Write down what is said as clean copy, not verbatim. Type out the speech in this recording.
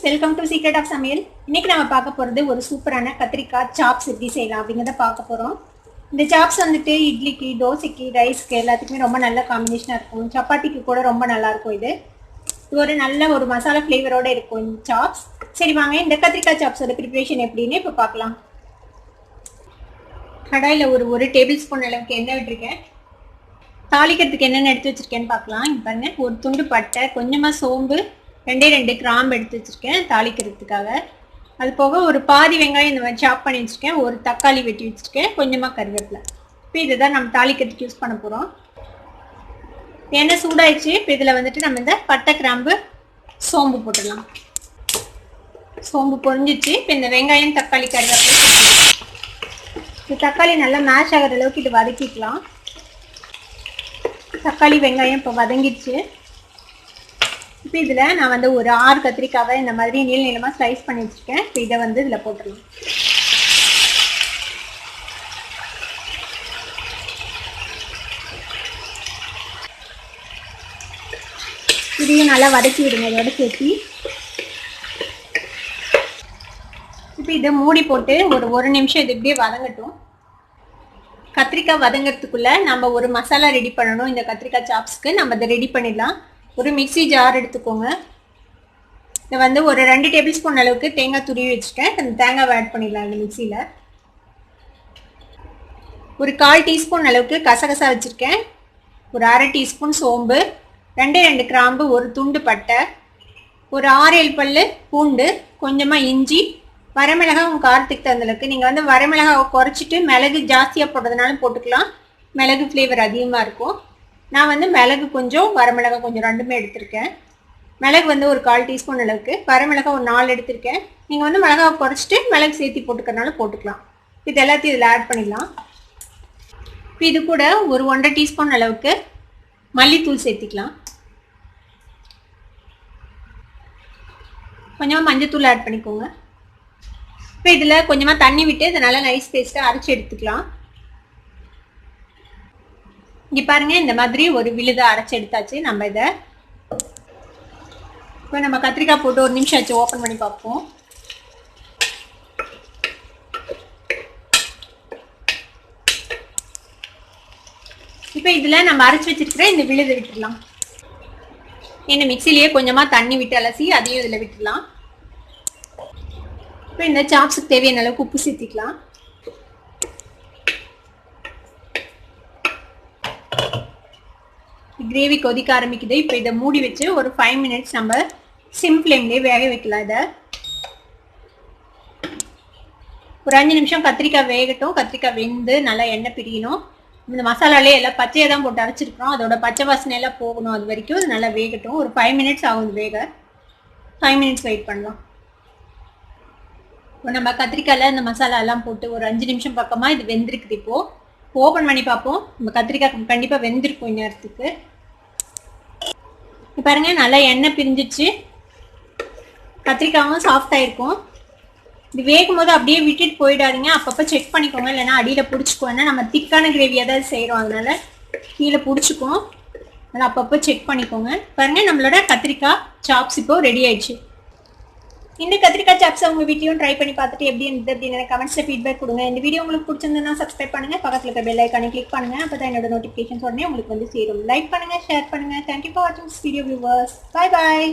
Welcome to secret of சமையல். இன்னைக்கு நம்ம பார்க்க போகிறது ஒரு சூப்பரான கத்திரிக்காய் சாப்ஸ் எப்படி செய்யலாம் அப்படிங்கிறத பார்க்க போகிறோம். இந்த சாப்ஸ் வந்துட்டு இட்லிக்கு, தோசைக்கு, ரைஸ்க்கு எல்லாத்துக்குமே ரொம்ப நல்ல காம்பினேஷனாக இருக்கும். சப்பாத்திக்கு கூட ரொம்ப நல்லாயிருக்கும். இது ஒரு நல்ல ஒரு மசாலா ஃப்ளேவரோடு இருக்கும் இந்த சாப்ஸ். சரி வாங்க இந்த கத்திரிக்காய் சாப்ஸோட ப்ரிப்ரேஷன் எப்படின்னு இப்போ பார்க்கலாம். கடாயில் ஒரு டேபிள் ஸ்பூன் அளவுக்கு எண்ணெய் விட்டுருக்கேன். தாளிக்கிறதுக்கு என்னென்ன எடுத்து வச்சுருக்கேன்னு பார்க்கலாம். இப்போ பாருங்க, ஒரு துண்டு பட்டை, கொஞ்சமாக சோம்பு, 2 கிராம்பு எடுத்து வச்சுருக்கேன் தாளிக்கிறதுக்காக. அது போக ஒரு பாதி வெங்காயம் இந்த மாதிரி சாப் பண்ணி வச்சுருக்கேன். ஒரு தக்காளி வெட்டி வச்சுருக்கேன், கொஞ்சமாக கருவேப்பிலை. இப்போ இதை தான் நம்ம தாளிக்கிறதுக்கு யூஸ் பண்ண போகிறோம். எண்ணெய் சூடாயிடுச்சு. இப்போ இதில் வந்துட்டு நம்ம இந்த பட்டை, கிராம்பு, சோம்பு போட்டுடலாம். சோம்பு பொரிஞ்சிச்சு. இப்போ இந்த வெங்காயம், தக்காளி, கருவேப்பிலை இந்த தக்காளி நல்லா மேஷ் ஆகிற அளவுக்கு இது வதக்கிக்கலாம். தக்காளி வெங்காயம் இப்போ வதங்கிடுச்சு. இப்போ இதில் நான் வந்து ஒரு 6 கத்திரிக்காவை இந்த மாதிரி நீளமாக ஸ்லைஸ் பண்ணி வச்சுருக்கேன். இப்போ இதை வந்து இதில் போட்டுடலாம். இதையும் நல்லா வதக்கி விடுங்க இதோட சேர்த்து. இப்போ இதை மூடி போட்டு ஒரு நிமிஷம் இது இப்படியே வதங்கட்டும். கத்திரிக்காய் வதங்கிறதுக்குள்ளே நம்ம ஒரு மசாலா ரெடி பண்ணணும். இந்த கத்திரிக்காய் சாப்ஸ்க்கு நம்ம அதை ரெடி பண்ணிடலாம். ஒரு மிக்ஸி ஜார் எடுத்துக்கோங்க. இதை வந்து ஒரு 2 டேபிள் ஸ்பூன் அளவுக்கு தேங்காய் துருவி வச்சுருக்கேன். அந்த தேங்காவை ஆட் பண்ணிடலாம் இந்த மிக்சியில். ஒரு 1/4 டீஸ்பூன் அளவுக்கு கசகசா வச்சுருக்கேன். ஒரு 1/2 டீஸ்பூன் சோம்பு, 2 கிராம்பு, ஒரு துண்டு பட்டை, ஒரு 6-7 பல்லு பூண்டு, கொஞ்சமாக இஞ்சி, வரமிளகாய் உங்கள் காரத்துக்கு தகுந்தளவுக்கு. நீங்கள் வந்து வரமிளகாவை குறைச்சிட்டு மிளகு ஜாஸ்தியாக போடுறதுனாலும் போட்டுக்கலாம். மிளகு ஃப்ளேவர் அதிகமாக இருக்கும். நான் வந்து மிளகு கொஞ்சம், வரமிளகாய் கொஞ்சம், ரெண்டுமே எடுத்திருக்கேன். மிளகு வந்து ஒரு 1/4 டீஸ்பூன் அளவுக்கு, வரமிளகாய் ஒரு 4 எடுத்திருக்கேன். நீங்கள் வந்து மிளகாவை குறைச்சிட்டு மிளகு சேர்த்தி போட்டுக்கிறதுனால போட்டுக்கலாம். இது எல்லாத்தையும் இதில் ஆட் பண்ணிடலாம். இப்போ இது கூட ஒரு 1.5 டீஸ்பூன் அளவுக்கு மல்லித்தூள் சேர்த்திக்கலாம். கொஞ்சமாக மஞ்சத்தூள் ஆட் பண்ணிக்கோங்க. இப்போ இதில் கொஞ்சமாக தண்ணி விட்டு இதை நல்லா நைஸ் பேஸ்ட்டாக அரைச்சி எடுத்துக்கலாம். இங்கே பாருங்கள், இந்த மாதிரி ஒரு விழுதை அரைச்சி எடுத்தாச்சு. நம்ம இதை இப்போ நம்ம கத்திரிக்காய் போட்டு ஒரு நிமிஷம் ஆச்சு. ஓப்பன் பண்ணி பார்ப்போம். இப்போ இதில் நம்ம அரைச்சி வச்சிருக்கிற இந்த விழுதை விட்டுடலாம். என்ன மிக்சிலேயே கொஞ்சமாக தண்ணி விட்டு அலசி அதையும் இதில் விட்டுடலாம். இப்போ இந்த சாப்ஸுக்கு தேவையான அளவுக்கு உப்பு சேர்த்திக்கலாம். கிரேவி கொதிக்க ஆரம்பிக்குது. இப்போ இதை மூடி வச்சு ஒரு 5 மினிட்ஸ் நம்ம சிம் ஃப்ளேம்லேயே வேக வைக்கலாம். இதை ஒரு 5 நிமிஷம் கத்திரிக்காய் வேகட்டும். கத்திரிக்காய் வெந்து நல்லா எண்ணெய் பிரியணும். இந்த மசாலாலே எல்லாம் பச்சையாக தான் போட்டு அரைச்சிருக்கிறோம். அதோட பச்சை வாசனையெல்லாம் போகணும். அது வரைக்கும் இது நல்லா வேகட்டும். ஒரு 5 மினிட்ஸ் ஆகும் வேக. 5 மினிட்ஸ் வெயிட் பண்ணலாம். இப்போ நம்ம கத்திரிக்காயில் இந்த மசாலா எல்லாம் போட்டு ஒரு 5 நிமிஷம் பக்கமாக இது வெந்திருக்குது. இப்போது ஓப்பன் பண்ணி பார்ப்போம். நம்ம கத்திரிக்காய் கண்டிப்பாக வெந்திருக்கும் இந்நேரத்துக்கு. இப்போ பாருங்கள், நல்லா எண்ணெய் பிரிஞ்சிச்சு. கத்திரிக்காயும் சாஃப்டாக இருக்கும். இது வேகும் போது அப்படியே விட்டுட்டு போயிடாதீங்க. அப்பப்போ செக் பண்ணிக்கோங்க, இல்லைன்னா அடியில் பிடிச்சிக்கும். ஏன்னா நம்ம திக்கான கிரேவி ஏதாவது செய்கிறோம், அதனால கீழே பிடிச்சிக்கும். அதனால் அப்பப்போ செக் பண்ணிக்கோங்க. பாருங்கள், நம்மளோட கத்திரிக்காய் சாப்ஸ் இப்போ ரெடி ஆயிடுச்சு. இந்த கத்திரிக்காய் சாப்ஸை உங்கள் வீட்லையும் ட்ரை பண்ணி பார்த்துட்டு எப்படி இருந்தது அப்படின்னு எனக்கு கமெண்ட்ஸில் ஃபீட்பேக் கொடுங்க. இந்த வீடியோ உங்களுக்கு பிடிச்சிருந்ததுன்னா சப்ஸ்கிரைப் பண்ணுங்கள். பக்கத்தில் இருக்க பெல் ஐக்கானை கிளிக் பண்ணுங்கள். அப்போ தான் என்னோட நோட்டிஃபிகேஷன்ஸ் உடனே உங்களுக்கு வந்து சேரும். லைக் பண்ணுங்கள், ஷேர் பண்ணுங்கள். தேங்க்யூ ஃபார் வாட்சிங் this video viewers. Bye bye.